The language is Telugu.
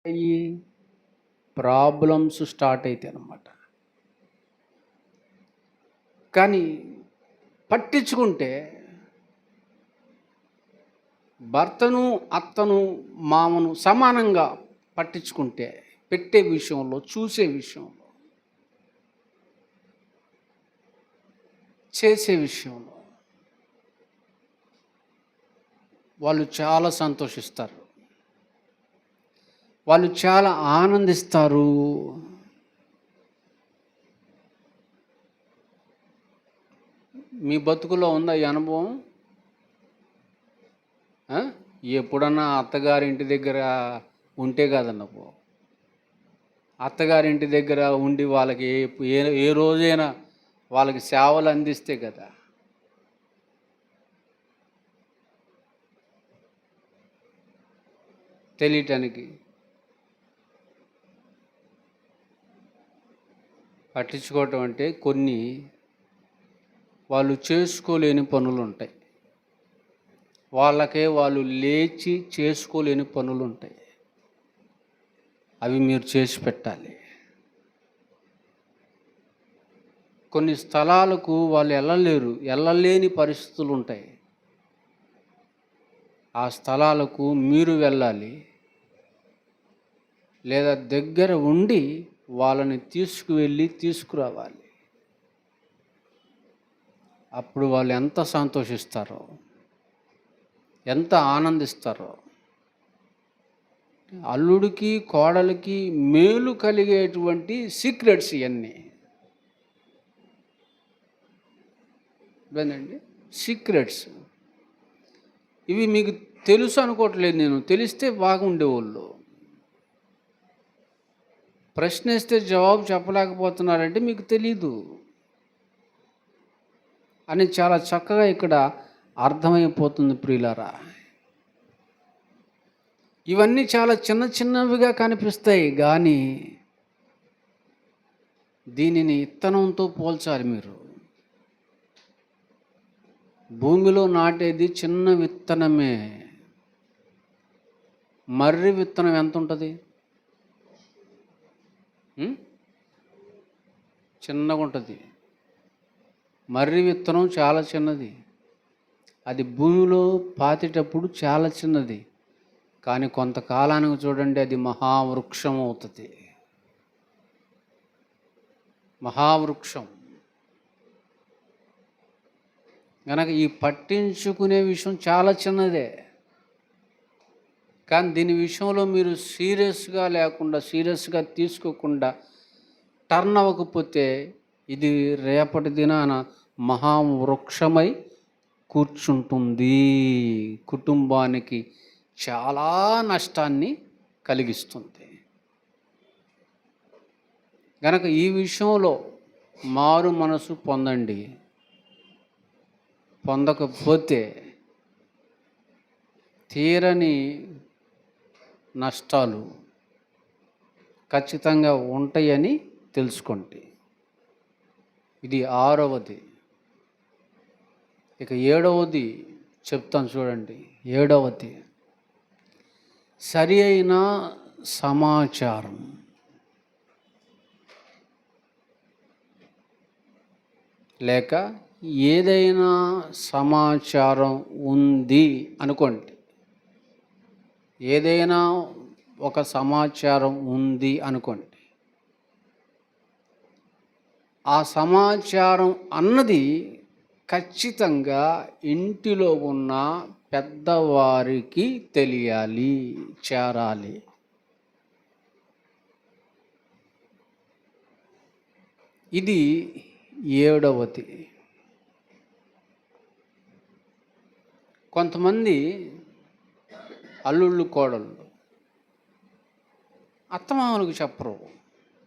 ఈ ప్రాబ్లమ్స్ స్టార్ట్ అవుతాయి అన్నమాట. కానీ పట్టించుకుంటే భర్తను, అత్తను, మామను సమానంగా పట్టించుకుంటే పెట్టే విషయంలో, చూసే విషయంలో, చేసే విషయంలో వాళ్ళు చాలా సంతోషిస్తారు, వాళ్ళు చాలా ఆనందిస్తారు. మీ బతుకులో ఉందా ఈ అనుభవం? ఎప్పుడన్నా అత్తగారింటి దగ్గర ఉంటే కదన్నపో, అత్తగారింటి దగ్గర ఉండి వాళ్ళకి ఏ రోజైనా వాళ్ళకి సేవలు అందిస్తే కదా. తెలియటానికి పట్టించుకోవటం అంటే కొన్ని వాళ్ళు చేసుకోలేని పనులు ఉంటాయి, వాళ్ళకే వాళ్ళు లేచి చేసుకోలేని పనులు ఉంటాయి, అవి మీరు చేసి పెట్టాలి. కొన్ని స్థలాలకు వాళ్ళు వెళ్ళలేని పరిస్థితులు ఉంటాయి, ఆ స్థలాలకు మీరు వెళ్ళాలి, లేదా దగ్గర ఉండి వాళ్ళని తీసుకువెళ్ళి తీసుకురావాలి. అప్పుడు వాళ్ళు ఎంత సంతోషిస్తారో, ఎంత ఆనందిస్తారో. అల్లుడికి కోడలికి మేలు కలిగేటువంటి సీక్రెట్స్ ఇవన్నీ. ఏంటండి సీక్రెట్స్? ఇవి మీకు తెలుసు అనుకోవట్లేదు నేను, తెలిస్తే బాగుండేవాళ్ళు. ప్రశ్న వేస్తే జవాబు చెప్పలేకపోతున్నారంటే మీకు తెలీదు అని చాలా చక్కగా ఇక్కడ అర్థమైపోతుంది ప్రియులారా. ఇవన్నీ చాలా చిన్న చిన్నవిగా కనిపిస్తాయి, కానీ దీనిని ఇత్తనంతో పోల్చాలి మీరు. భూమిలో నాటేది చిన్న విత్తనమే. మర్రి విత్తనం ఎంత ఉంటుంది? చిన్నగా ఉంటుంది. మర్రి విత్తనం చాలా చిన్నది, అది భూమిలో పాతేటప్పుడు చాలా చిన్నది, కానీ కొంతకాలానికి చూడండి అది మహావృక్షం అవుతుంది. మహావృక్షం. కనుక ఈ పట్టించుకునే విషయం చాలా చిన్నదే, కానీ దీని విషయంలో మీరు సీరియస్గా తీసుకోకుండా టర్న్ అవ్వకపోతే ఇది రేపటి దినాన మహావృక్షమై కూర్చుంటుంది, కుటుంబానికి చాలా నష్టాన్ని కలిగిస్తుంది. కనుక ఈ విషయంలో మారు మనసు పొందండి. పొందకపోతే తీరని నష్టాలు ఖచ్చితంగా ఉంటాయని తెలుసుకోండి. ఇది 6వది. ఇక 7వది చెప్తాను చూడండి. 7వది సరి అయిన సమాచారం. లేక ఏదైనా సమాచారం ఉంది అనుకోండి, ఏదైనా ఒక సమాచారం ఉంది అనుకోండి, ఆ సమాచారం అన్నది ఖచ్చితంగా ఇంటిలో ఉన్న పెద్దవారికి తెలియాలి, చేరాలి. ఇది 7వది. కొంతమంది అల్లుళ్ళు కోడళ్ళు అత్తమామలకు చెప్పరు.